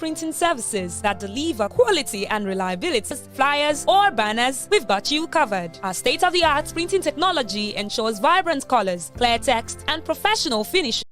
printing services that deliver quality and reliability. Flyers or banners, we've got you covered. Our state-of-the-art printing technology ensures vibrant colors, clear text, and professional finish.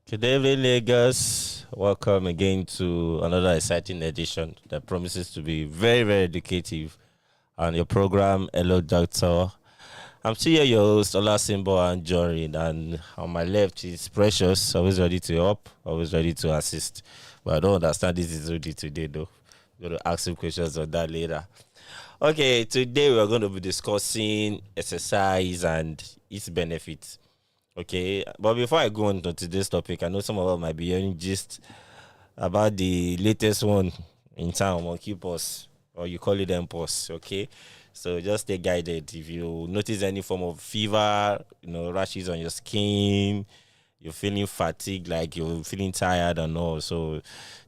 Good evening, Lagos. Welcome again to another exciting edition that promises to be very, very educative on your program, Hello Doctor. I'm still here, your host, Olasimbo Anjorin, and on my left is Precious, always ready to help, always ready to assist. But I don't understand this is ready today, though. I'm going to ask some questions on that later. Okay, today we are going to be discussing exercise and its benefits. Okay, but before I go on to today's topic, I know some of us might be hearing just about the latest one in town, Monkey Pox, or you call it MPOS, okay? So just stay guided. If you notice any form of fever, rashes on your skin, you're feeling fatigued, like you're feeling tired and all, so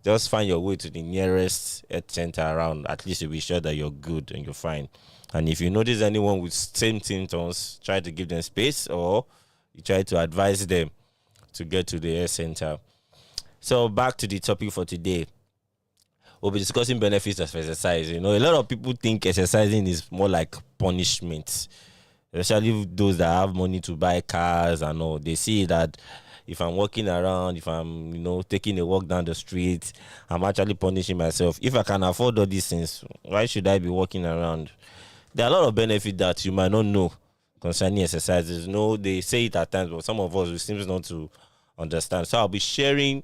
just find your way to the nearest health center around. At least you'll be sure that you're good and you're fine. And if you notice anyone with same symptoms, try to give them space, or you try to advise them to get to the health center. So back to the topic for today. We'll be discussing benefits of exercise. A lot of people think exercising is more like punishment, especially those that have money to buy cars and all. They see that if I'm walking around, if I'm, taking a walk down the street, I'm actually punishing myself. If I can afford all these things, why should I be walking around? There are a lot of benefits that you might not know concerning exercises. They say it at times, but some of us, we seem not to understand. So I'll be sharing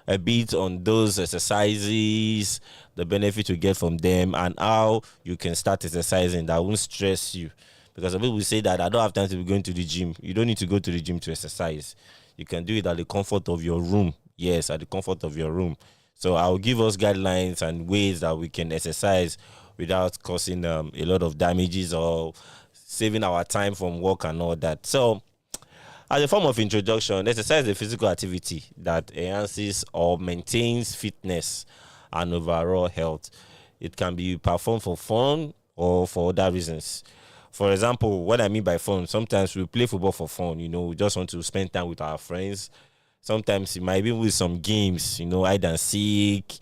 a bit on those exercises, the benefit you get from them, and how you can start exercising that won't stress you. Because some people say that I don't have time to be going to the gym. You don't need to go to the gym to exercise. You can do it at the comfort of your room. Yes, at the comfort of your room. So I'll give us guidelines and ways that we can exercise without causing a lot of damages or saving our time from work and all that. So, as a form of introduction, exercise is a physical activity that enhances or maintains fitness and overall health. It can be performed for fun or for other reasons. For example, what I mean by fun, sometimes we play football for fun. We just want to spend time with our friends. Sometimes it might be with some games, hide and seek,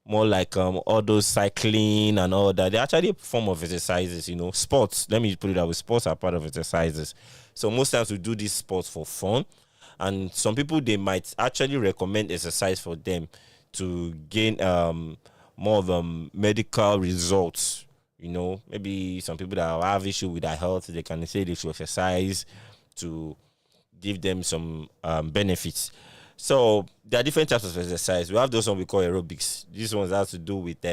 more like all those cycling and all that. They're actually a form of exercises, sports. Let me put it that way. Sports are part of exercises. So most times we do these sports for fun. And some people, they might actually recommend exercise for them to gain more of medical results. Maybe some people that have issue with their health, they can say they should exercise to give them some benefits. So there are different types of exercise. We have those ones we call aerobics. These ones have to do with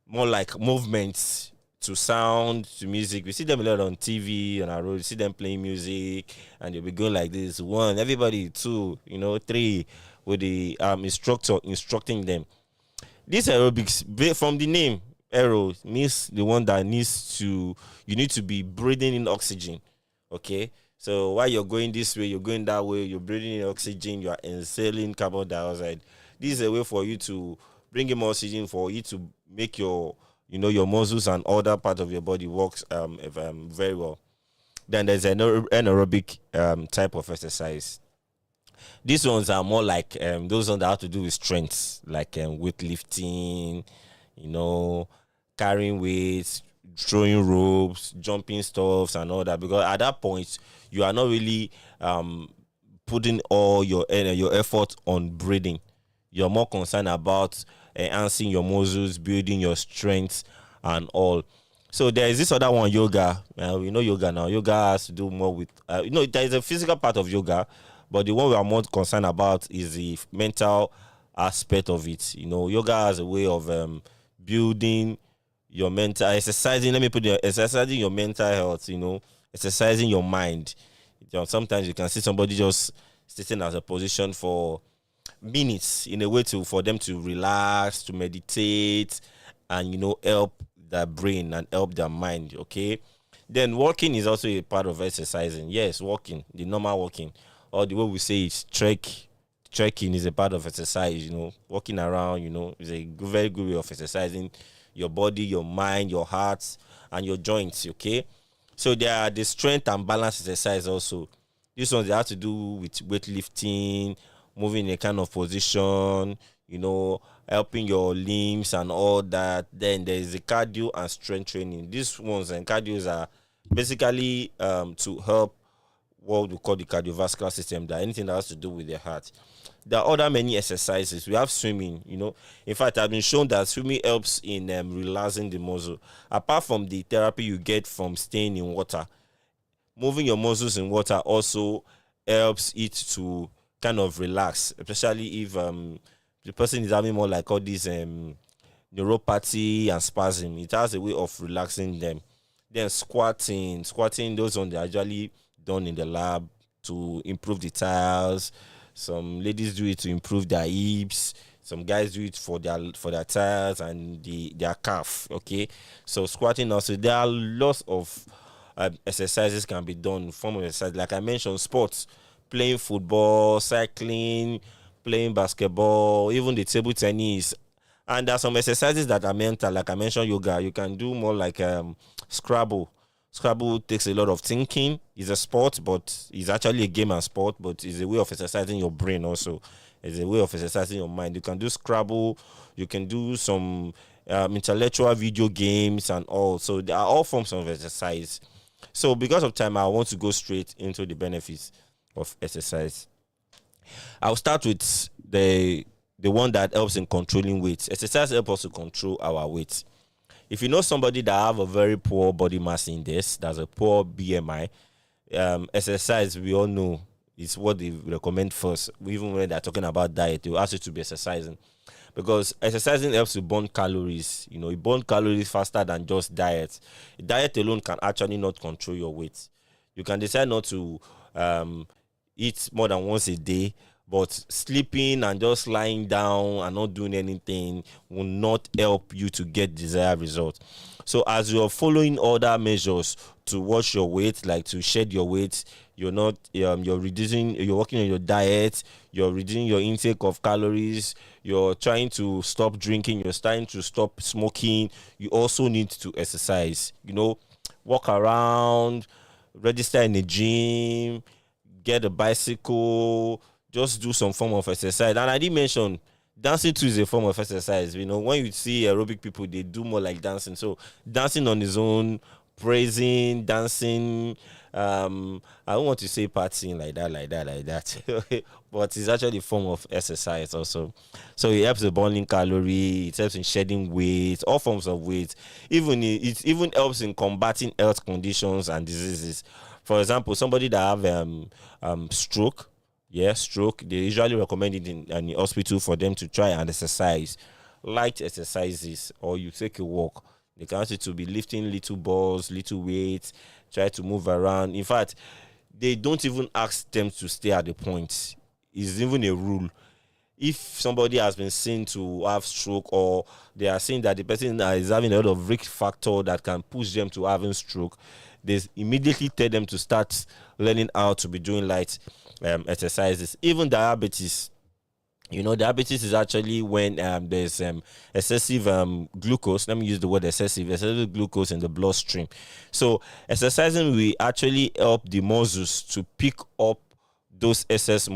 more like movements to sound, to music. We see them a lot on TV, on our road. You see them playing music, and they'll be going like this. 1, everybody, 2, 3, with the instructor instructing them. This aerobics, from the name, aero means the one that you need to be breathing in oxygen, okay? So while you're going this way, you're going that way, you're breathing in oxygen, you are exhaling carbon dioxide. This is a way for you to bring in more oxygen for you to make your muscles and other parts of your body works very well. Then there's an anaerobic type of exercise. These ones are more like those ones that have to do with strength, like weightlifting, carrying weights, throwing ropes, jumping stuffs and all that, because at that point you are not really putting all your effort on breathing. You're more concerned about enhancing your muscles, building your strength and all. So there is this other one, yoga. Yoga now. Yoga has to do more with there is a physical part of yoga, but the one we are more concerned about is the mental aspect of it. Yoga has a way of building your mental exercising. Let me put it, exercising your mental health. exercising your mind. Sometimes you can see somebody just sitting as a position for minutes in a way for them to relax, to meditate, and help their brain and help their mind. Okay. Then walking is also a part of exercising. Yes, walking, the normal walking, or the way we say it's trekking is a part of exercise. Walking around, is a very good way of exercising your body, your mind, your heart, and your joints. Okay. So there are the strength and balance exercise also. This one they have to do with weightlifting, moving in a kind of position, helping your limbs and all that. Then there is the cardio and strength training. These ones and cardios are basically to help what we call the cardiovascular system, that anything that has to do with the heart. There are other many exercises. We have swimming, In fact, I've been shown that swimming helps in relaxing the muscle. Apart from the therapy you get from staying in water, moving your muscles in water also helps it to kind of relax, especially if the person is having more like all these neuropathy and spasm. It has a way of relaxing them. Then squatting, those ones are usually done in the lab to improve the tiles. Some ladies do it to improve their hips. Some guys do it for their tiles and their calf. Okay, so squatting also. There are lots of exercises can be done. Form of exercise, like I mentioned, sports, playing football, cycling, playing basketball, even the table tennis. And there are some exercises that are mental, like I mentioned, yoga. You can do more like Scrabble. Scrabble takes a lot of thinking. It's a sport, but it's actually a game and sport, but it's a way of exercising your brain also. It's a way of exercising your mind. You can do Scrabble. You can do some intellectual video games and all. So there are all forms of exercise. So because of time, I want to go straight into the benefits of exercise. I'll start with the one that helps in controlling weight. Exercise helps us to control our weight. If you know somebody that have a very poor body mass index, that's a poor BMI, exercise, we all know, is what they recommend first. Even when they're talking about diet, they will ask you to be exercising. Because exercising helps you burn calories. You burn calories faster than just diet. Diet alone can actually not control your weight. You can decide not to eat more than once a day, but sleeping and just lying down and not doing anything will not help you to get desired results. So as you're following other measures to watch your weight, like to shed your weight, you're working on your diet, you're reducing your intake of calories, you're trying to stop drinking, you're starting to stop smoking, you also need to exercise. Walk around, register in a gym, get a bicycle, just do some form of exercise. And I did mention dancing too is a form of exercise. When you see aerobic people, they do more like dancing. So dancing on his own, praising, dancing. I don't want to say partying like that. But it's actually a form of exercise also. So it helps in burning calorie, it helps in shedding weight, all forms of weight. It even helps in combating health conditions and diseases. For example, somebody that have stroke, they usually recommend it in the hospital for them to try and exercise, light exercises, or you take a walk. They can ask you to be lifting little balls, little weights, try to move around. In fact, they don't even ask them to stay at the point. It's even a rule. If somebody has been seen to have stroke, or they are saying that the person is having a lot of risk factor that can push them to having stroke, they immediately tell them to start learning how to be doing light exercises. Even diabetes. Diabetes is actually when there's excessive glucose. Let me use the word excessive glucose in the bloodstream. So exercising will actually help the muscles to pick up those excess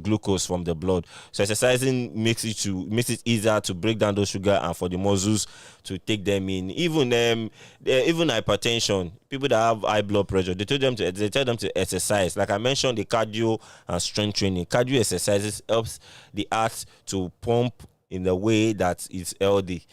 glucose from the blood. So exercising makes it easier to break down those sugar and for the muscles to take them in. Even hypertension, people that have high blood pressure, they tell them to exercise. Like I mentioned, the cardio and strength training. Cardio exercises helps the heart to pump in the way that is healthy.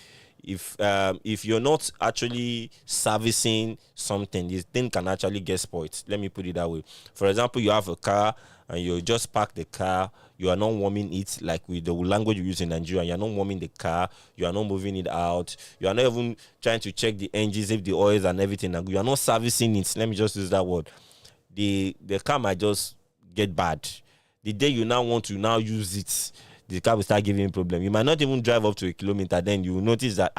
If you're not actually servicing something, this thing can actually get spoiled. Let me put it that way. For example, you have a car and you just park the car, you are not warming it like with the language you use in Nigeria. You're not warming the car, you are not moving it out, you are not even trying to check the engines, if the oils and everything, and you are not servicing it. Let me just use that word. The car might just get bad. The day you now want to now use it, the car will start giving you problem. You might not even drive up to a kilometer, then you will notice that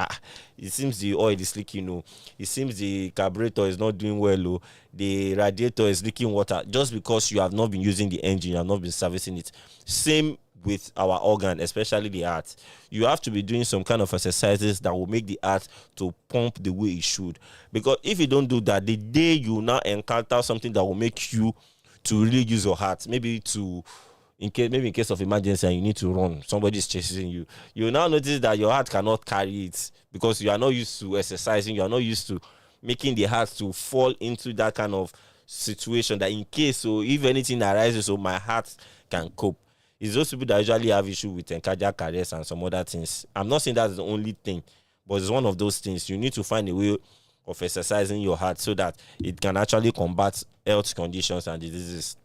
it seems the oil is leaking. It seems the carburetor is not doing well. The radiator is leaking water, just because you have not been using the engine, you have not been servicing it. Same with our organ, especially the heart. You have to be doing some kind of exercises that will make the heart to pump the way it should. Because if you don't do that, the day you now encounter something that will make you to really use your heart, maybe in case of emergency and you need to run, somebody is chasing you, you will now notice that your heart cannot carry it, because you are not used to exercising, you are not used to making the heart to fall into that kind of situation, that in case, so if anything arises, so my heart can cope. It's those people that usually have issue with cardiac arrest and some other things. I'm not saying that's the only thing, but it's one of those things. You need to find a way of exercising your heart so that it can actually combat health conditions and diseases.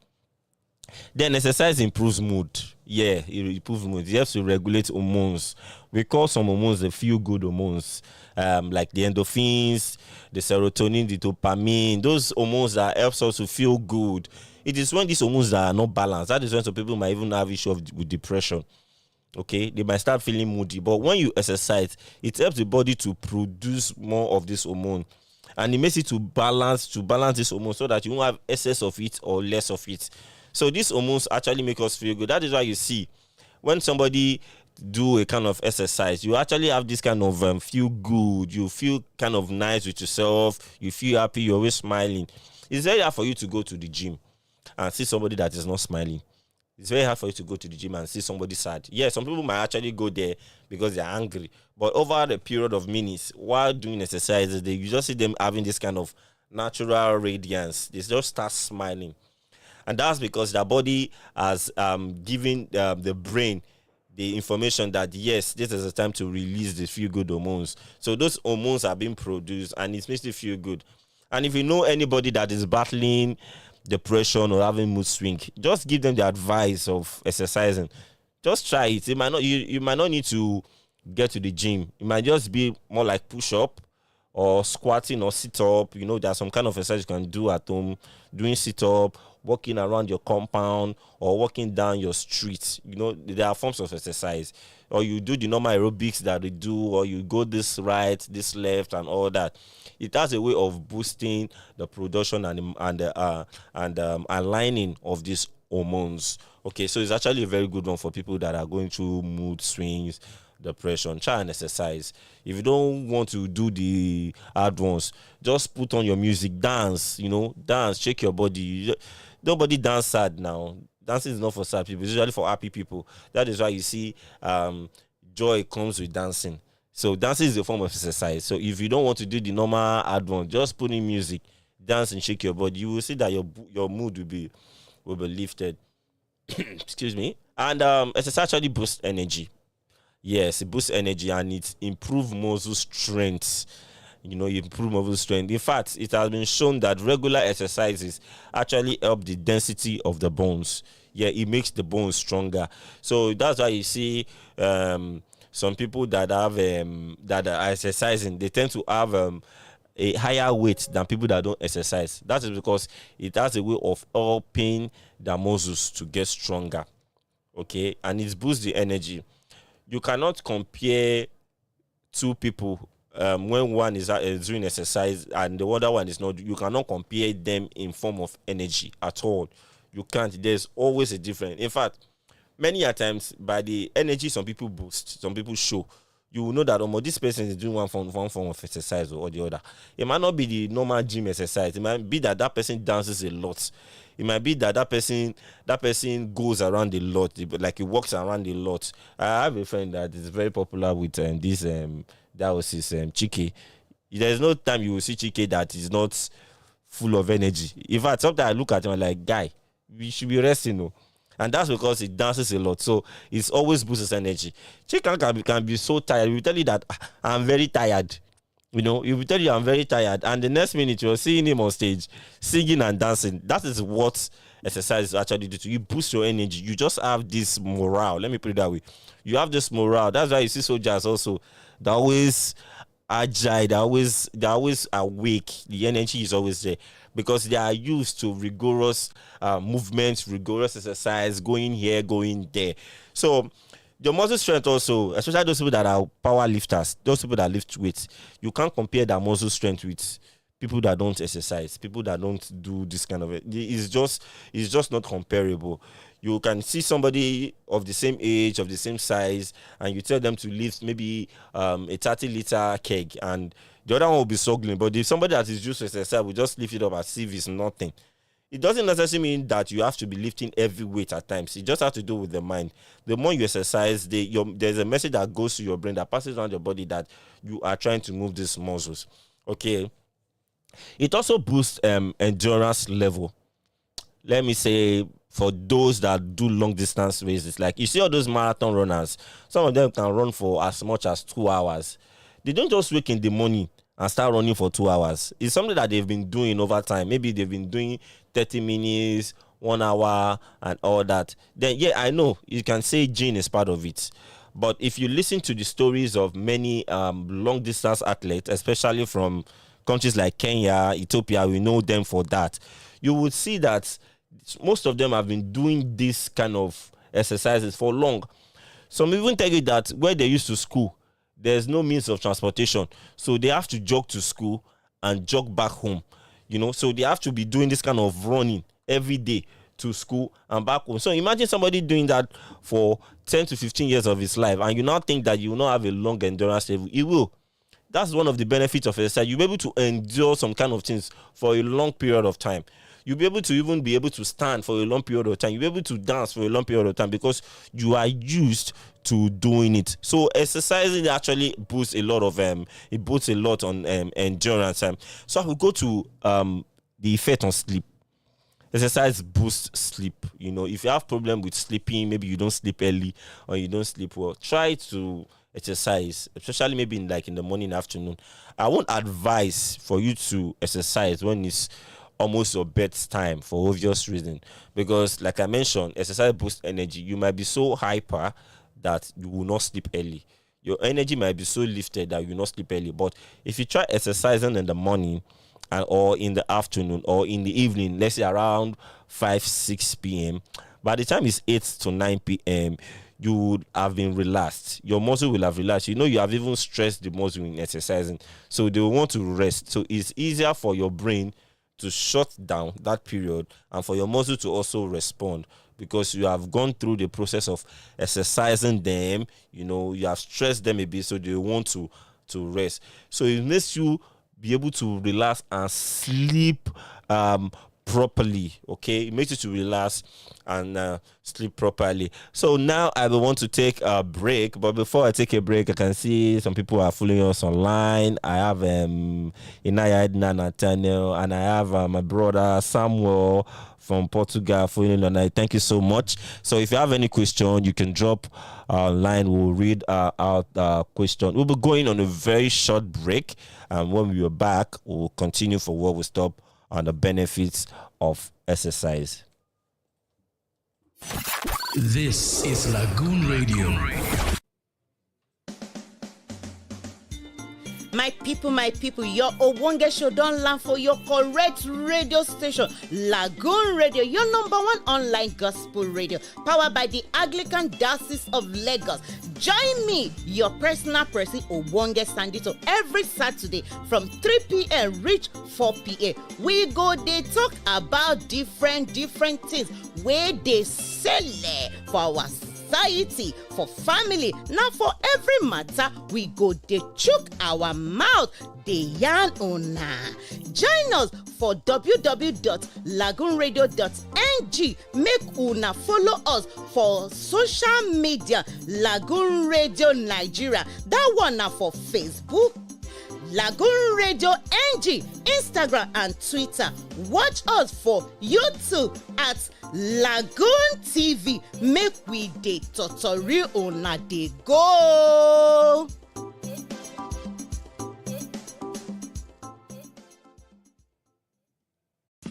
Then exercise improves mood. Yeah, it improves mood. It helps to regulate hormones. We call some hormones the feel-good hormones, like the endorphins, the serotonin, the dopamine. Those hormones that helps us to feel good. It is when these hormones that are not balanced, that is when some people might even have issue with depression. Okay, they might start feeling moody. But when you exercise, it helps the body to produce more of this hormone, and it makes it to balance this hormone so that you won't have excess of it or less of it. So these hormones actually make us feel good. That is why you see when somebody do a kind of exercise, you actually have this kind of feel good. You feel kind of nice with yourself. You feel happy. You're always smiling. It's very hard for you to go to the gym and see somebody that is not smiling. It's very hard for you to go to the gym and see somebody sad. Yeah, some people might actually go there because they're angry. But over the period of minutes, while doing exercises, you just see them having this kind of natural radiance. They just start smiling. And that's because their body has given the brain the information that, yes, this is the time to release the feel-good hormones. So those hormones are being produced, and it makes you feel good. And if you know anybody that is battling depression or having mood swing, just give them the advice of exercising. Just try it. It might not, you might not need to get to the gym. It might just be more like push-up or squatting or sit-up. You know, there's some kind of exercise you can do at home, doing sit-up, walking around your compound, or walking down your street. You know, there are forms of exercise. Or you do the normal aerobics that they do, or you go this right, this left, and all that. It has a way of boosting the production and aligning of these hormones. Okay, so it's actually a very good one for people that are going through mood swings, depression. Try and exercise. If you don't want to do the hard ones, just put on your music, dance. You know, dance, shake your body. Nobody dance sad now. Dancing is not for sad people. It's usually for happy people. That is why you see joy comes with dancing. So dancing is a form of exercise. So if you don't want to do the normal hard one, just put in music, dance and shake your body. You will see that your mood will be lifted. Excuse me. And exercise actually boosts energy. Yes, it boosts energy and it improves muscle strength. You know, improve muscle strength. In fact, it has been shown that regular exercises actually help the density of the bones. Yeah, it makes the bones stronger. So that's why you see some people that have that are exercising, they tend to have a higher weight than people that don't exercise. That is because it has a way of helping the muscles to get stronger. Okay, and it boosts the energy. You cannot compare two people when one is doing exercise and the other one is not. You cannot compare them in form of energy at all. You can't. There's always a difference. In fact, many a times by the energy some people boost, some people show, you will know that this person is doing one form of exercise or the other. It might not be the normal gym exercise. It might be that person dances a lot. It might be that person goes around a lot, like he walks around a lot. I have a friend that is very popular with this diocese, Chike. There's no time you will see Chike that is not full of energy. In fact, sometimes I look at him like, guy, we should be resting. No? and that's because he dances a lot. So it's always boosts his energy. Chika can be so tired. He will tell you that I'm very tired. He will tell you I'm very tired, and the next minute you're seeing him on stage singing and dancing. That is what exercise actually do to you. Boost your energy. You just have this morale. Let me put it that way. You have this morale. That's why you see soldiers also. They're always agile. They're always awake. The energy is always there because they are used to rigorous movements, rigorous exercise, going here, going there. So your muscle strength also, especially those people that are power lifters, those people that lift weights, you can't compare their muscle strength with people that don't exercise, people that don't do this kind of it. It's just not comparable. You can see somebody of the same age, of the same size, and you tell them to lift maybe a 30-liter keg, and the other one will be struggling. But if somebody that is used to exercise will just lift it up as if it's nothing. It doesn't necessarily mean that you have to be lifting every weight at times. It just has to do with the mind. The more you exercise, there's a message that goes to your brain that passes around your body that you are trying to move these muscles. Okay. It also boosts endurance level. Let me say, for those that do long distance races, like you see all those marathon runners, some of them can run for as much as 2 hours. They don't just wake in the morning and start running for 2 hours. It's something that they've been doing over time. Maybe they've been doing 30 minutes, 1 hour, and all that. Then, yeah, I know you can say gene is part of it. But if you listen to the stories of many long-distance athletes, especially from countries like Kenya, Ethiopia, we know them for that, you would see that most of them have been doing this kind of exercises for long. Some even tell you that where they used to school, there's no means of transportation. So they have to jog to school and jog back home. So they have to be doing this kind of running every day to school and back home. So imagine somebody doing that for 10 to 15 years of his life, and you now think that you will not have a long endurance level. It will. That's one of the benefits of exercise. You'll be able to endure some kind of things for a long period of time. You'll be able to stand for a long period of time. You'll be able to dance for a long period of time because you are used to doing it. So exercising actually boosts a lot on endurance. So I will go to the effect on sleep. Exercise boosts sleep. If you have problem with sleeping, maybe you don't sleep early or you don't sleep well, try to exercise, especially maybe in the morning, afternoon. I won't advise for you to exercise when it's almost your bedtime for obvious reason, because like I mentioned, exercise boosts energy. You might be so hyper that you will not sleep early. Your energy might be so lifted that you will not sleep early. But if you try exercising in the morning or in the afternoon or in the evening, let's say around 5-6 p.m., by the time it's 8 to 9 p.m., you would have been relaxed. Your muscle will have relaxed. You have even stressed the muscle in exercising. So they will want to rest. So it's easier for your brain to shut down that period and for your muscle to also respond, because you have gone through the process of exercising them. You have stressed them a bit, so they want to rest. So it makes you be able to relax and sleep properly. Okay, it makes you to relax and sleep properly. So now I will want to take a break, but before I take a break, I can see some people are following us online. I have Inaya Edna Nathaniel, and I have my brother Samuel from Portugal following online. Thank you so much. So if you have any question, you can drop online. We'll read out the question. We'll be going on a very short break, and when we are back, we'll continue for where we stop on the benefits of exercise. This is Lagoon Radio. My people, your Owonge show don't land for your correct radio station, Lagoon Radio, your #1 online gospel radio, powered by the Anglican Diocese of Lagos. Join me, your personal person, Owonge Sandito, every Saturday from 3 p.m. reach 4 p.m. We go, they talk about different things where they sell for our society, for family. Now for every matter, we go they chook our mouth, they yarn una. Join us for www.lagoonradio.ng. Make una follow us for social media, Lagoon Radio Nigeria. That one now for Facebook, Lagoon Radio.NG, Instagram and Twitter. Watch us for YouTube at Lagoon TV. Make we dey totori una dey go.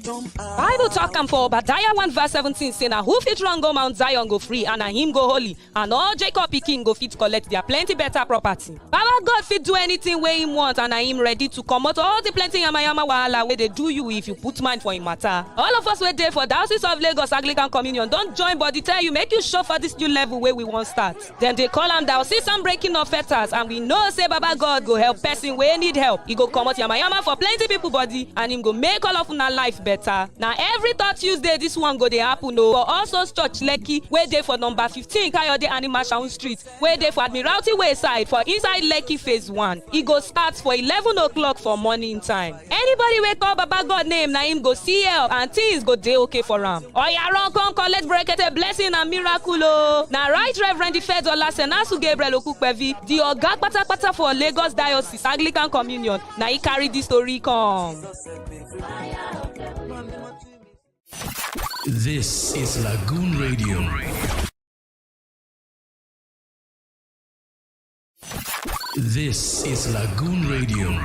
Bible talk am for Obadiah 1 verse 17 say na who fit run go Mount Zion go free and na him go holy and all Jacob pikin go fit collect their plenty better property. Baba God fit do anything wey him want and na him ready to comot all the plenty yamayama wahala wey dey do you if you put mind for him matter. All of us wey dey for Diocese of Lagos Anglican Communion don join body tell you make you show for this new level wey we wan start. Dem dey call am diocesan breaking of fetters and we know say Baba God go help person wey need help. He go comot yamayama for plenty people body and him go make all of una life better. Now every third Tuesday this one go dey happen o for also Church Lekki wey dey for number 15 Kayode Animashaun Street wey dey for Admiralty Way side for inside Lekki phase 1. E go start for 11 o'clock for morning time. Anybody wey call Baba God name na him go see help and things go dey okay for am. Oya run come collect brekete blessing and miracle o. Na Right Reverend Ifedola Senasu Gabriel Okupevi, the oga patapata for Lagos Diocese Anglican Communion, na he carry this story come. This is Lagoon Radio. This is Lagoon Radio.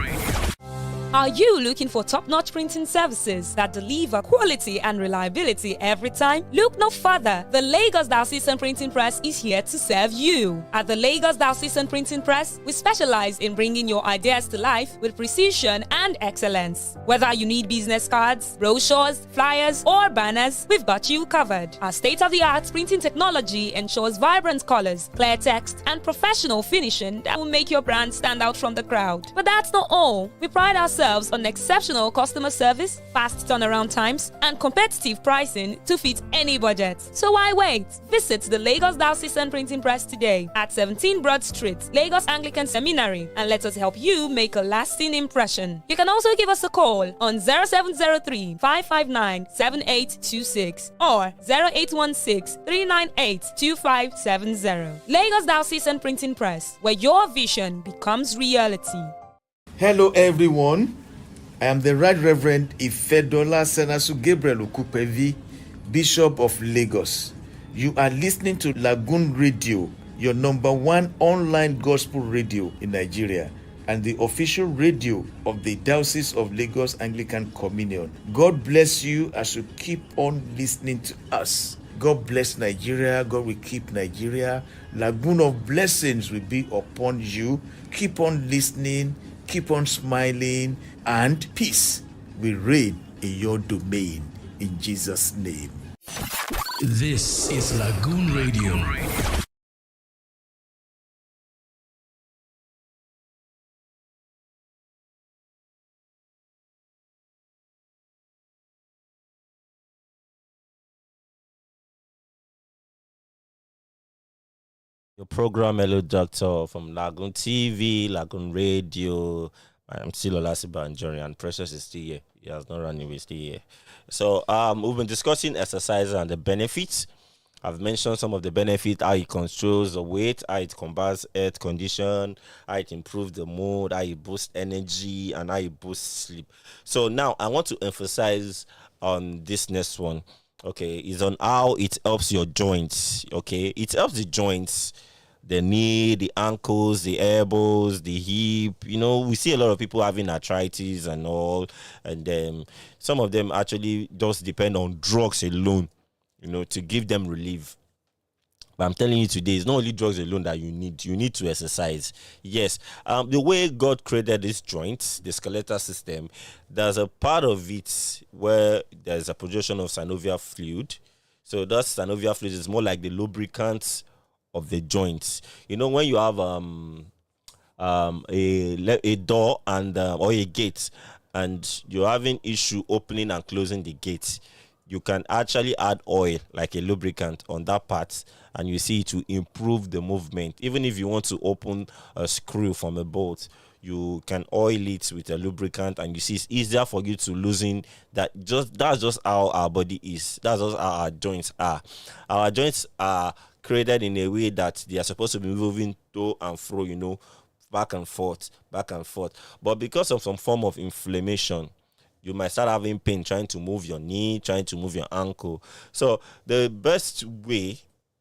Are you looking for top-notch printing services that deliver quality and reliability every time? Look no further. The Lagos Diocesan Printing Press is here to serve you. At the Lagos Diocesan Printing Press, we specialize in bringing your ideas to life with precision and excellence. Whether you need business cards, brochures, flyers, or banners, we've got you covered. Our state-of-the-art printing technology ensures vibrant colors, clear text, and professional finishing that will make your brand stand out from the crowd. But that's not all. We pride ourselves on exceptional customer service, fast turnaround times, and competitive pricing to fit any budget. So why wait? Visit the Lagos Diocesan Printing Press today at 17 Broad Street, Lagos Anglican Seminary, and let us help you make a lasting impression. You can also give us a call on 0703 559 7826 or 0816 398 2570. Lagos Diocesan Printing Press, where your vision becomes reality. Hello everyone, I am the Right Reverend Ifedola Senasu Gabriel Okupevi, Bishop of Lagos. You are listening to Lagoon Radio, your number one online gospel radio in Nigeria and the official radio of the Diocese of Lagos Anglican Communion. God bless you as you keep on listening to us. God bless Nigeria. God will keep Nigeria. Lagoon of blessings will be upon you. Keep on listening. Keep on smiling, and peace will reign in your domain. In Jesus' name. This is Lagoon Radio. Your program, Hello Doctor, from Lagoon TV, Lagoon Radio. I'm still Olasimbo Anjorin, and Precious is still here. He has not run away, still here. So, we've been discussing exercise and the benefits. I've mentioned some of the benefits, how it controls the weight, how it combats health condition, how it improves the mood, how it boosts energy, and how it boosts sleep. So now I want to emphasize on this next one. Okay, is on how it helps your joints. Okay, it helps the joints, the knee, the ankles, the elbows, the hip. You know, we see a lot of people having arthritis and all, and some of them actually just depend on drugs alone, you know, to give them relief. But I'm telling you today, it's not only drugs alone that you need. You need to exercise. Yes. The way God created these joints, the skeletal system, there's a part of it where there's a production of synovial fluid. So that synovial fluid is more like the lubricant of the joints. You know, when you have a door and or a gate, and you're having issue opening and closing the gate, you can actually add oil like a lubricant on that part, and you see it to improve the movement. Even if you want to open a screw from a bolt, you can oil it with a lubricant, and you see it's easier for you to loosen that. That's just how our body is. That's just how our joints are. Our joints are created in a way that they are supposed to be moving to and fro, you know, back and forth, back and forth. But because of some form of inflammation, you might start having pain trying to move your knee, trying to move your ankle. So the best way,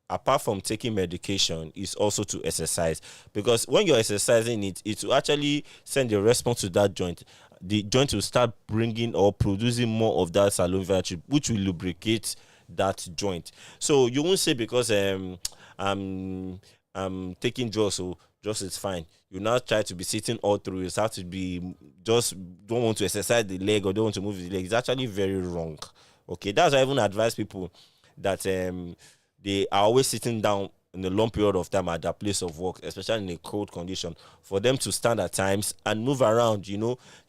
apart from taking medication, is also to exercise, because when you're exercising it will actually send a response to that joint. The joint will start bringing or producing more of that salivary tube, which will lubricate that joint. So you won't say because I'm taking drugs, so just it's fine. You now try to be sitting all through. You start to be just don't want to exercise the leg or don't want to move the leg. It's actually very wrong. Okay, that's why I even advise people that they are always sitting down in a long period of time at their place of work, especially in a cold condition, for them to stand at times and move around,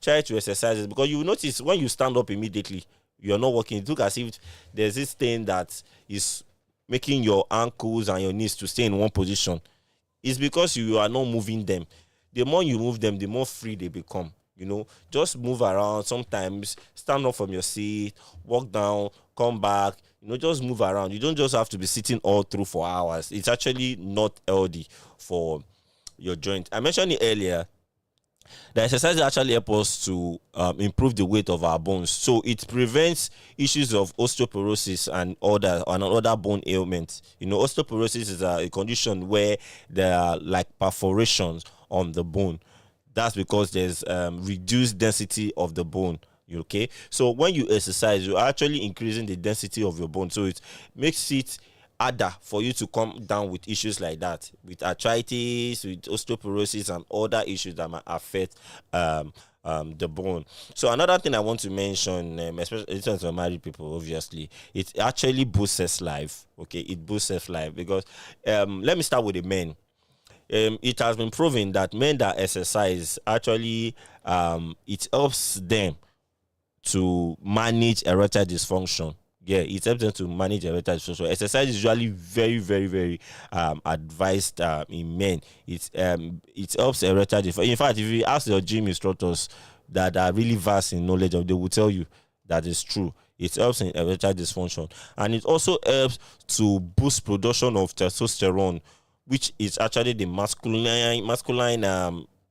try to exercise it. Because you will notice when you stand up immediately, you're not walking. It looks as if there's this thing that is making your ankles and your knees to stay in one position. It's because you are not moving them. The more you move them, the more free they become. Just move around. Sometimes stand up from your seat, walk down, come back. Just move around. You don't just have to be sitting all through for hours. It's actually not healthy for your joint. I mentioned it earlier. The exercise actually helps us to improve the weight of our bones. So it prevents issues of osteoporosis and other bone ailments. Osteoporosis is a condition where there are like perforations on the bone. That's because there's reduced density of the bone. Okay, so when you exercise, you're actually increasing the density of your bone. So it makes it harder for you to come down with issues like that, with arthritis, with osteoporosis, and other issues that might affect the bone. So another thing I want to mention, especially in terms of married people, obviously, it actually boosts life. Okay, it boosts life because let me start with the men. It has been proven that men that exercise actually it helps them to manage erectile dysfunction. Yeah, it helps them to manage erectile dysfunction. Exercise is usually very, very, very advised in men. It helps erectile dysfunction. In fact, if you ask your gym instructors that are really vast in knowledge, they will tell you that is true. It helps in erectile dysfunction, and it also helps to boost production of testosterone, which is actually the masculine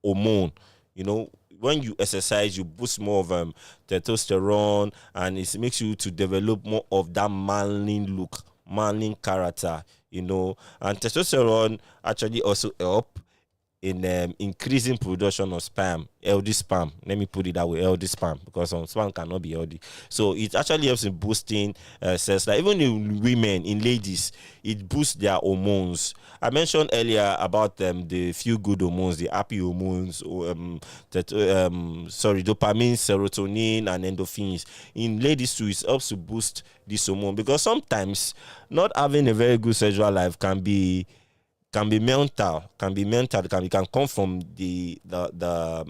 hormone. When you exercise, you boost more of testosterone, and it makes you to develop more of that manly look, manly character, and testosterone actually also help in increasing production of sperm, healthy sperm. Let me put it that way, healthy sperm, because some sperm cannot be healthy. So it actually helps in boosting sex life. Even in women, in ladies, it boosts their hormones. I mentioned earlier about the feel-good hormones, the happy hormones, dopamine, serotonin, and endorphins. In ladies too, it helps to boost this hormone, because sometimes not having a very good sexual life can be mental, can come from the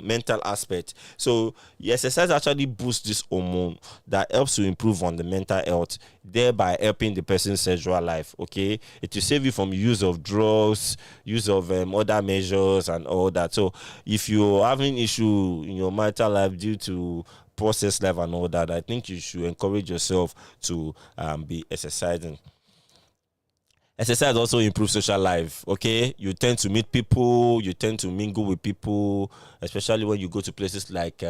mental aspect. So the exercise actually boosts this hormone that helps to improve on the mental health, thereby helping the person's sexual life. Okay, it will save you from use of drugs, use of other measures and all that. So if you're having issue in your mental life due to poor sex life and all that, I think you should encourage yourself to be exercising. Exercise also improves social life. Okay, you tend to meet people, you tend to mingle with people, especially when you go to places like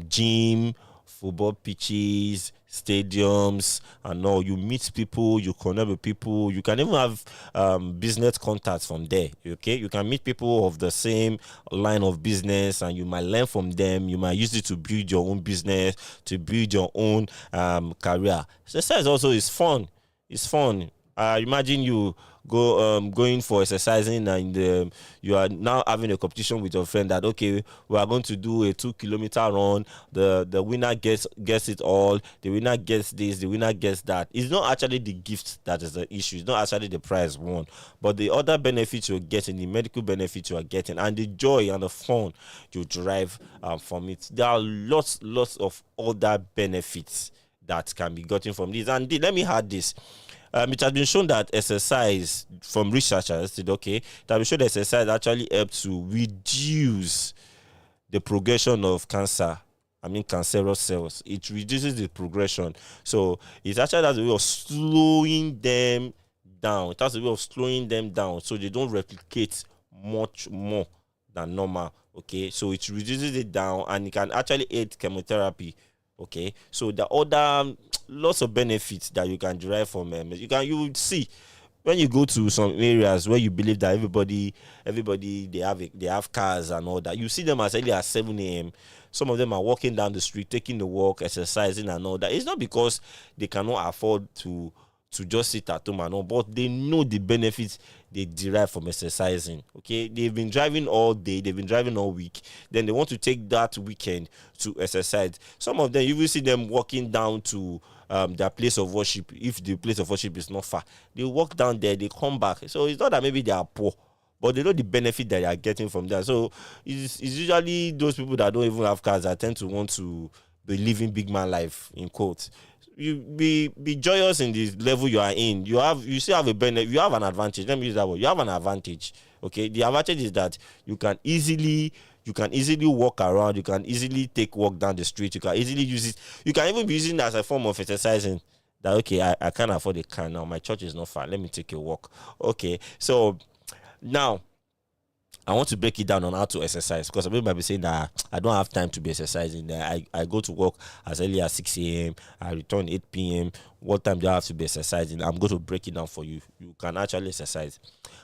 gym, football pitches, stadiums, and all. You meet people, you connect with people. You can even have business contacts from there. Okay, you can meet people of the same line of business, and you might learn from them. You might use it to build your own business, to build your own career. Exercise also is fun. It's fun. Imagine you going for exercising, and you are now having a competition with your friend that, okay, we are going to do a 2-kilometer run. The winner gets it all. The winner gets this. The winner gets that. It's not actually the gift that is the issue. It's not actually the prize won, but the other benefits you're getting, the medical benefits you are getting, and the joy and the fun you derive from it. There are lots of other benefits that can be gotten from this. And let me add this. It has been shown that exercise, from researchers, that we show that exercise actually helps to reduce the progression of cancer. Cancerous cells. It reduces the progression. So it actually has a way of slowing them down. It has a way of slowing them down so they don't replicate much more than normal. Okay, so it reduces it down, and it can actually aid chemotherapy. Okay, so the other lots of benefits that you can derive from you would see when you go to some areas where you believe that everybody they have cars and all that. You see them as early as 7 a.m. Some of them are walking down the street, taking the walk, exercising and all that. It's not because they cannot afford to just sit at home and all, but they know the benefits they derive from exercising. Okay, they've been driving all day, they've been driving all week, then they want to take that weekend to exercise. Some of them, you will see them walking down to their place of worship. If the place of worship is not far, they walk down there, they come back. So it's not that maybe they are poor, but they know the benefit that they are getting from that. So it's usually those people that don't even have cars that tend to want to be living big man life, in quotes. You be joyous in the level you are in. You still have a benefit. You have an advantage. Let me use that word. You have an advantage. Okay. The advantage is that you can easily walk around. You can easily walk down the street. You can easily use it. You can even be using it as a form of exercising. That okay, I can't afford a car now. My church is not far. Let me take a walk. Okay. So now I want to break it down on how to exercise, because some people might be saying that I don't have time to be exercising. I go to work as early as 6 a.m. I return 8 p.m. What time do I have to be exercising? I'm going to break it down for you. You can actually exercise.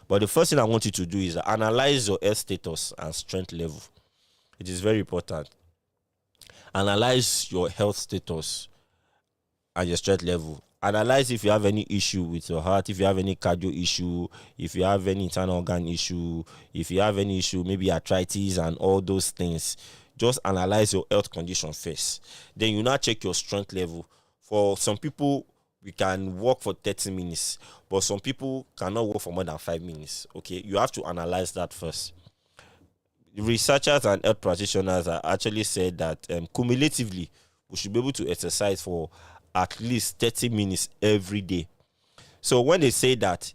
But the first thing I want you to do is analyze your health status and strength level. It is very important. Analyze your health status and your strength level. Analyze if you have any issue with your heart, if you have any cardio issue, if you have any internal organ issue, if you have any issue, maybe arthritis and all those things. Just analyze your health condition first. Then you now check your strength level. For some people, we can walk for 30 minutes, but some people cannot walk for more than 5 minutes. Okay, you have to analyze that first. Researchers and health practitioners are actually said that cumulatively, we should be able to exercise for at least 30 minutes every day. So when they say that,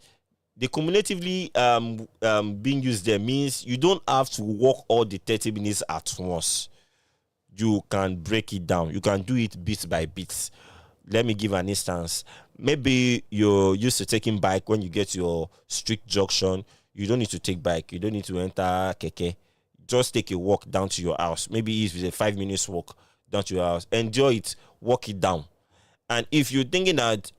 the cumulatively being used there means you don't have to walk all the 30 minutes at once. You can break it down. You can do it bit by bit. Let me give an instance. Maybe you're used to taking bike. When you get to your street junction, you don't need to take bike. You don't need to enter keke. Just take a walk down to your house. Maybe it's a 5 minutes walk down to your house. Enjoy it. Walk it down. And if you're thinking that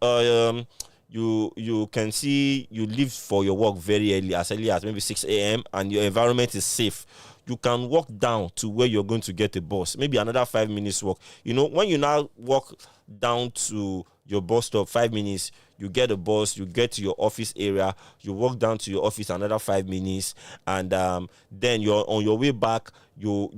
you can see you leave for your work very early as maybe 6 a.m. and your environment is safe, you can walk down to where you're going to get a bus. Maybe another 5 minutes walk. You know, when you now walk down to your bus stop, 5 minutes, you get a bus, you get to your office area, you walk down to your office another 5 minutes, and then you're on your way back. You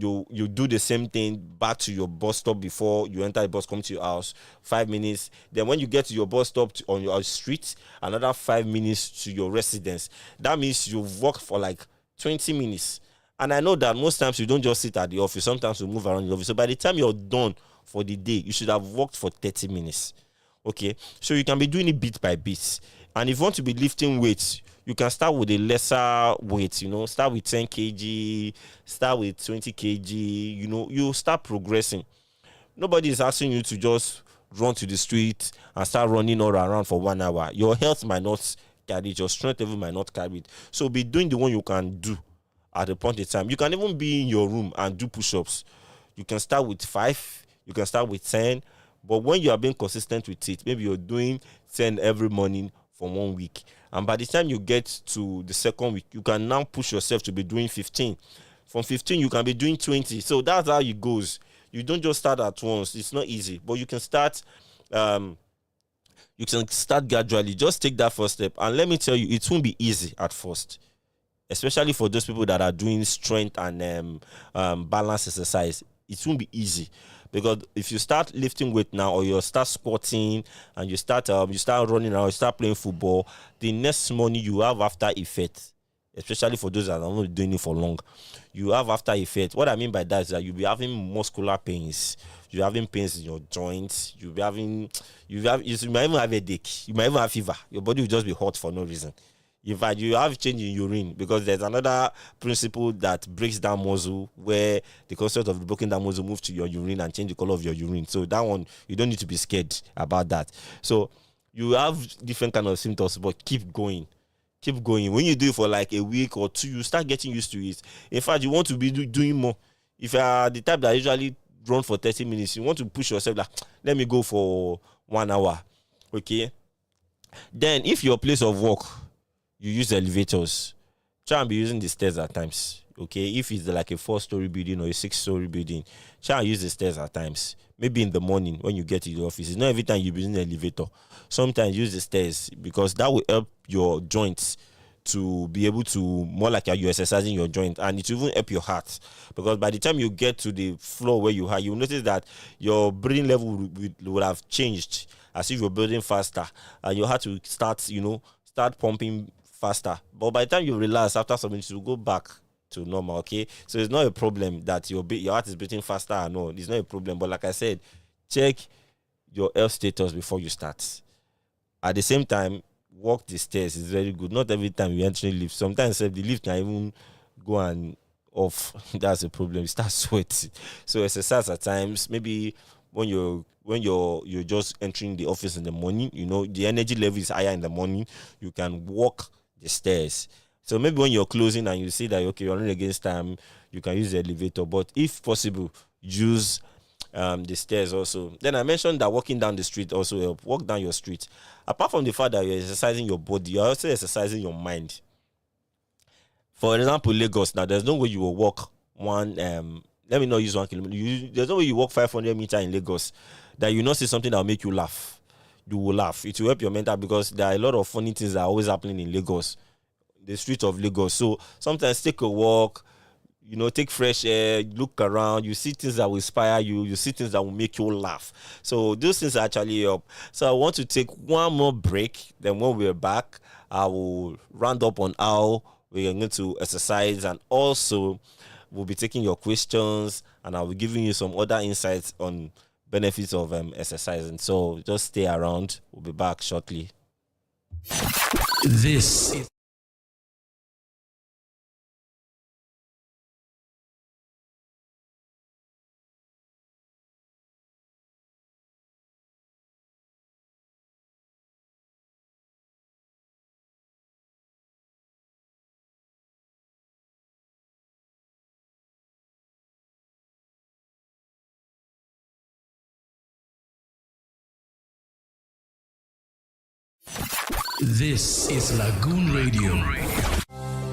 do the same thing back to your bus stop before you enter the bus, come to your house, 5 minutes. Then when you get to your bus stop on your street, another 5 minutes to your residence. That means you've walked for like 20 minutes. And I know that most times you don't just sit at the office. Sometimes you move around the office. So by the time you're done for the day, you should have walked for 30 minutes. Okay, so you can be doing it bit by bit. And if you want to be lifting weights, you can start with a lesser weight, start with 10 kg, start with 20 kg, you start progressing. Nobody is asking you to just run to the street and start running all around for 1 hour. Your health might not carry it, your strength level might not carry it. So be doing the one you can do at a point in time. You can even be in your room and do push-ups. You can start with 5, you can start with 10, but when you are being consistent with it, maybe you're doing 10 every morning for 1 week. And by the time you get to the second week, you can now push yourself to be doing 15. From 15, you can be doing 20. So that's how it goes. You don't just start at once. It's not easy, but you can start. You can start gradually. Just take that first step. And let me tell you, it won't be easy at first, especially for those people that are doing strength and balance exercise. It won't be easy. Because if you start lifting weight now, or you start squatting and you start running around, you start playing football, the next morning you have after effect, especially for those that are not doing it for long. You have after effect. What I mean by that is that you'll be having muscular pains. You're having pains in your joints. You might even have a headache. You might even have fever. Your body will just be hot for no reason. In fact, you have change in urine, because there's another principle that breaks down muscle, where the concept of breaking down muscle moves to your urine and change the color of your urine. So that one, you don't need to be scared about that. So you have different kind of symptoms, but keep going. Keep going. When you do it for like a week or two, you start getting used to it. In fact, you want to be doing more. If you are the type that usually run for 30 minutes, you want to push yourself like, let me go for 1 hour. Okay. Then if your place of work, you use elevators, try and be using the stairs at times. Okay. If it's like a 4-story building or a 6-story building, try and use the stairs at times. Maybe in the morning when you get to the office. It's not every time you're using the elevator. Sometimes use the stairs because that will help your joints to be able to, more like you're exercising your joint, and it will even help your heart, because by the time you get to the floor where you are, you'll notice that your breathing level will have changed, as if you're breathing faster, and your heart will start pumping faster. But by the time you relax after some minutes, you will go back to normal. Okay, so it's not a problem that your heart is beating faster or no. It's not a problem. But like I said, check your health status before you start. At the same time, walk the stairs is very good. Not every time you enter the lift. Sometimes the lift can even go and off. That's a problem. You start sweating. So exercise at times. Maybe when you're just entering the office in the morning, the energy level is higher in the morning, you can walk the stairs. So maybe when you're closing and you see that you're running against time, you can use the elevator. But if possible, use the stairs also. Then I mentioned that walking down the street also help. Walk down your street. Apart from the fact that you're exercising your body, you're also exercising your mind. For example, Lagos, now there's no way you will walk let me not use 1 kilometer. There's no way you walk 500 meters in Lagos that you not see something that will make you laugh. You will laugh. It will help your mental, because there are a lot of funny things that are always happening in Lagos, the streets of Lagos. So sometimes take a walk, take fresh air, look around, you see things that will inspire you, you see things that will make you laugh. So those things actually help. So I want to take one more break. Then when we're back, I will round up on how we're going to exercise, and also we'll be taking your questions, and I'll be giving you some other insights on benefits of exercising. So just stay around. We'll be back shortly. This is Lagoon Radio.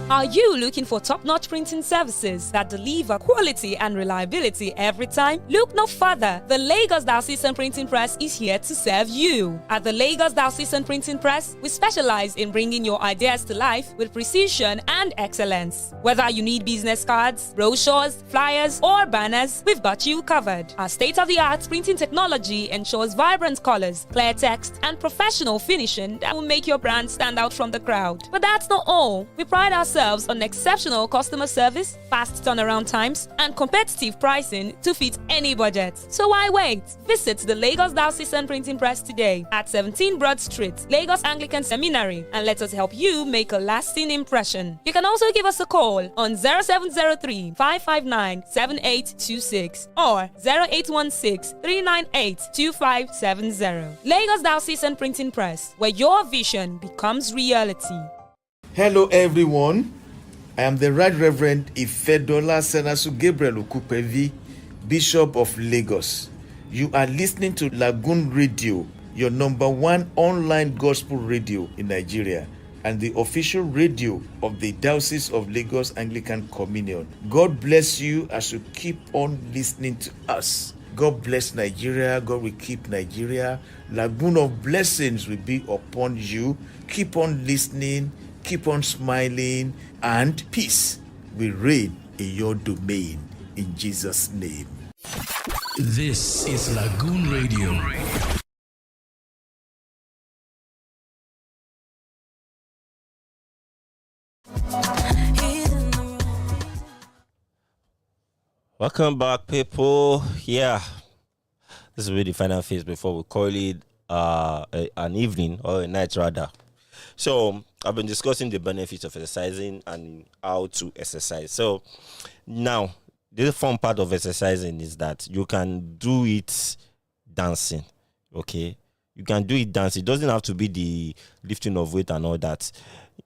Are you looking for top-notch printing services that deliver quality and reliability every time? Look no further. The Lagos Diocesan Printing Press is here to serve you. At the Lagos Diocesan Printing Press, we specialize in bringing your ideas to life with precision and excellence. Whether you need business cards, brochures, flyers, or banners, we've got you covered. Our state-of-the-art printing technology ensures vibrant colors, clear text, and professional finishing that will make your brand stand out from the crowd. But that's not all. We pride ourselves on exceptional customer service, fast turnaround times, and competitive pricing to fit any budget. So why wait? Visit the Lagos Diocesan Printing Press today at 17 Broad Street, Lagos Anglican Seminary, and let us help you make a lasting impression. You can also give us a call on 0703 559 7826 or 0816 398 2570. Lagos Diocesan Printing Press, where your vision becomes reality. Hello everyone, I am the Right Reverend Ifedola Senasu Gabriel Okupevi, Bishop of Lagos. You are listening to Lagoon Radio, your #1 online gospel radio in Nigeria, and the official radio of the Diocese of Lagos Anglican Communion. God bless you as you keep on listening to us. God bless Nigeria. God will keep Nigeria. Lagoon of blessings will be upon you. Keep on listening. Keep on smiling, and peace will reign in your domain. In Jesus' name. This is Lagoon Radio. Welcome back, people. Yeah, this will be the final phase before we call it an evening or a night rather. So I've been discussing the benefits of exercising and how to exercise. So now the fun part of exercising is that you can do it dancing. Okay, you can do it dancing. It doesn't have to be the lifting of weight and all that.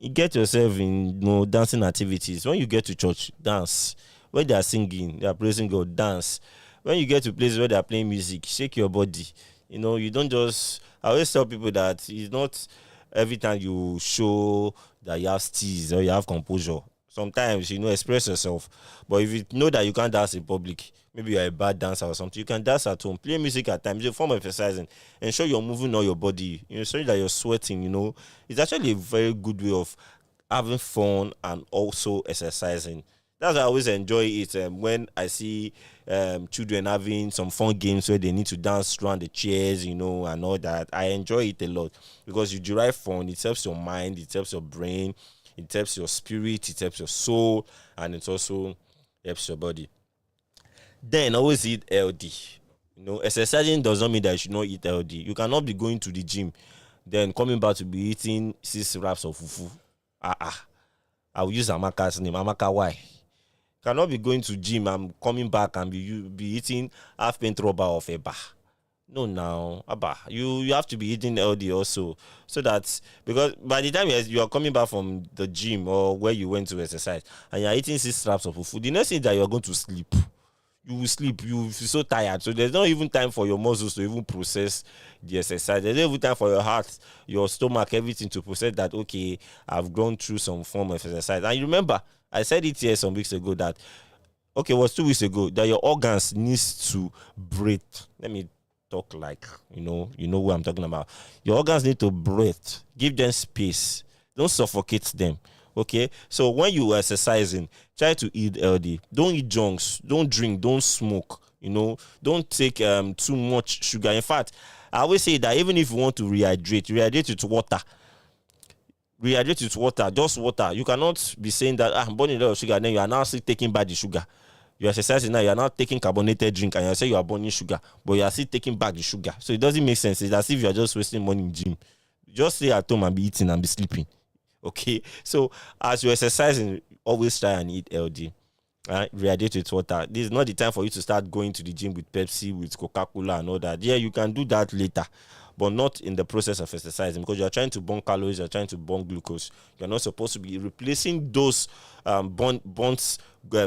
you get yourself in dancing activities. When you get to church, dance. When they are singing, they are praising God, dance. When you get to places where they are playing music, shake your body. You don't just. I always tell people that it's not every time you show that you have steez or you have composure. Sometimes, express yourself. But if you know that you can't dance in public, maybe you're a bad dancer or something, you can dance at home. Play music at times. It's a form of exercising. Ensure you're moving all your body. Ensure that you're sweating, It's actually a very good way of having fun and also exercising. That's why I always enjoy it when I see children having some fun games where they need to dance around the chairs, and all that. I enjoy it a lot because you derive fun. It helps your mind. It helps your brain. It helps your spirit. It helps your soul. And it also helps your body. Then always eat healthy. Exercising does not mean that you should not eat healthy. You cannot be going to the gym, then coming back to be eating 6 wraps of fufu. I will use Amaka's name. Amaka, why? Cannot be going to gym and coming back and be eating half pint rubber of a bar. No, now, Abba, you have to be eating healthy also, so that because by the time you are coming back from the gym or where you went to exercise and you are eating 6 wraps of food, the next thing that you are going to sleep. You will sleep. You will feel so tired. So there's not even time for your muscles to even process the exercise. There's not even time for your heart, your stomach, everything to process that. Okay, I've gone through some form of exercise. And you remember, I said it here some weeks ago that it was 2 weeks ago that your organs needs to breathe. Let me talk like you know what I'm talking about. Your organs need to breathe. Give them space. Don't suffocate them. Okay, so when you are exercising, try to eat healthy. Don't eat junks. Don't drink. Don't smoke. Don't take too much sugar. In fact, I always say that even if you want to rehydrate with water. Rehydrate with water, just water. You cannot be saying that I'm burning a lot of sugar, and then you are now still taking back the sugar. You're exercising now, you are now taking carbonated drink, and you say you are burning sugar, but you are still taking back the sugar. So it doesn't make sense. It's as if you are just wasting money in gym. Just stay at home and be eating and be sleeping. Okay, so as you're exercising, always try and eat healthy. Rehydrate with water. This is not the time for you to start going to the gym with Pepsi, with Coca-Cola and all that. Yeah, you can do that later, but not in the process of exercising, because you're trying to burn calories, you're trying to burn glucose. You're not supposed to be replacing those burnt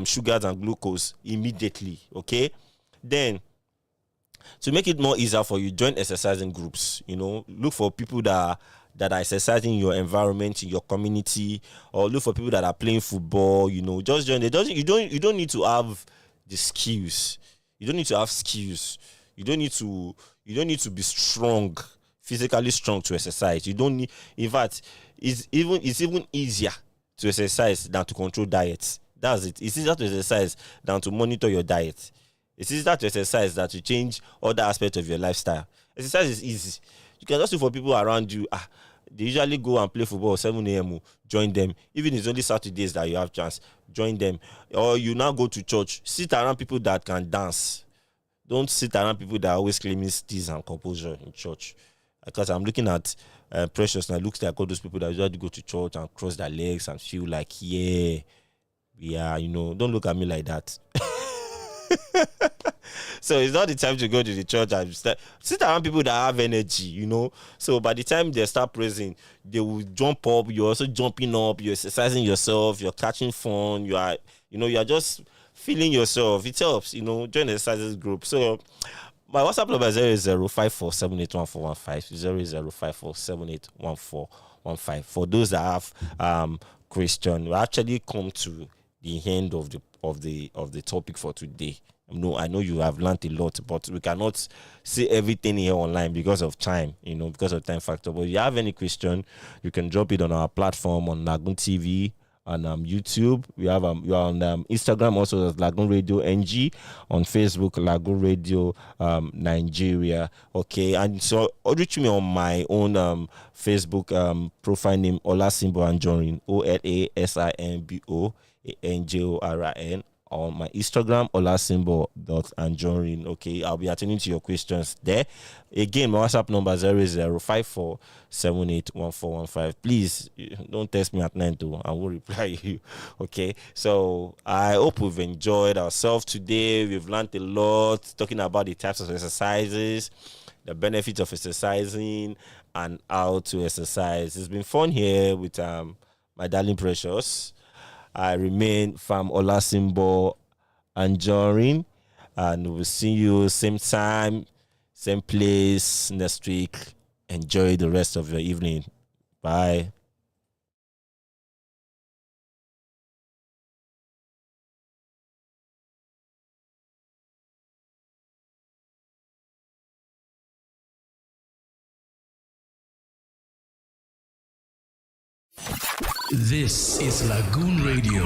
sugars and glucose immediately. Okay, then to make it more easier for you, join exercising groups. Look for people that are exercising in your environment, in your community, or look for people that are playing football. Just join. You don't need to have the skills. You don't need to have skills. You don't need to be strong, physically strong to exercise. You don't need. In fact, it's even easier to exercise than to control diets. That's it. It's easier to exercise than to monitor your diet. It's easier to exercise than to change other aspects of your lifestyle. Exercise is easy. You can just look for people around you. They usually go and play football 7 a.m. Join them. Even if it's only Saturdays that you have chance, join them. Or you now go to church. Sit around people that can dance. Don't sit around people that are always claiming steez and composure in church. Because I'm looking at Precious, and it looks like all those people that usually go to church and cross their legs and feel like, yeah, don't look at me like that. So it's not the time to go to the church and sit around people that have energy, So by the time they start praising, they will jump up. You're also jumping up. You're exercising yourself. You're catching fun. You are just feeling yourself. It helps, join the exercises group. So my WhatsApp number is 0054781415. 0054781415. For those that have question, we actually come to the end of the topic for today. I know you have learned a lot, but we cannot say everything here online because of time, because of time factor. But if you have any question, you can drop it on our platform on Lagoon TV, on YouTube. We are on Instagram also as LAGOONRADIO.NG, on Facebook Lagoon Radio Nigeria. Okay, and so reach me on my own Facebook profile name Olasimbo Anjorin, OLASIMBO on my Instagram, Olasimbo.Anjorin. Okay, I'll be attending to your questions there. Again, my WhatsApp number is 0054781415. Please don't text me at 92. I will reply you. Okay, so I hope we've enjoyed ourselves today. We've learned a lot, talking about the types of exercises, the benefits of exercising, and how to exercise. It's been fun here with my darling precious. I remain Pharm Olasimbo Anjorin, and we'll see you same time, same place next week. Enjoy the rest of your evening. Bye. This is Lagoon Radio.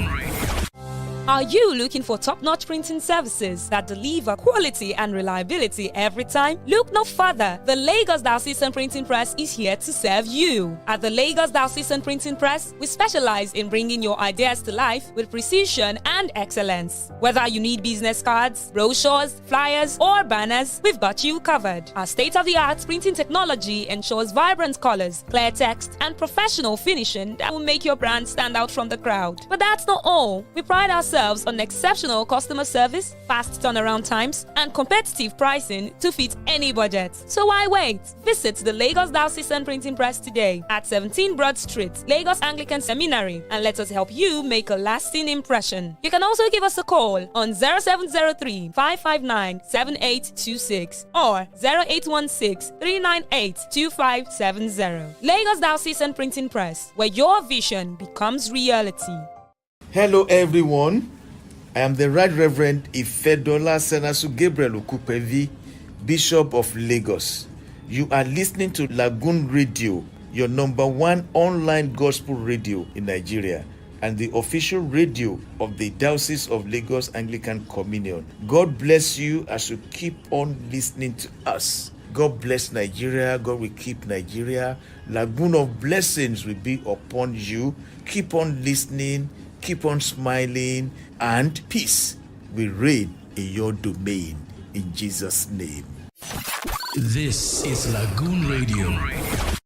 Are you looking for top-notch printing services that deliver quality and reliability every time? Look no further. The Lagos Diocesan Printing Press is here to serve you. At the Lagos Diocesan Printing Press, we specialize in bringing your ideas to life with precision and excellence. Whether you need business cards, brochures, flyers, or banners, we've got you covered. Our state-of-the-art printing technology ensures vibrant colors, clear text, and professional finishing that will make your brand stand out from the crowd. But that's not all. We pride ourselves on exceptional customer service, fast turnaround times, and competitive pricing to fit any budget. So why wait? Visit the Lagos Diocesan Printing Press today at 17 Broad Street, Lagos Anglican Seminary, and let us help you make a lasting impression. You can also give us a call on 0703 559 7826 or 0816 398 2570. Lagos Diocesan Printing Press, where your vision becomes reality. Hello, everyone. I am the Right Reverend Ifedola Senasu Gabriel Okupevi, Bishop of Lagos. You are listening to Lagoon Radio, your number one online gospel radio in Nigeria, and the official radio of the Diocese of Lagos Anglican Communion. God bless you as you keep on listening to us. God bless Nigeria. God will keep Nigeria. Lagoon of blessings will be upon you. Keep on listening. Keep on smiling, and peace will reign in your domain. In Jesus' name. This is Lagoon Radio.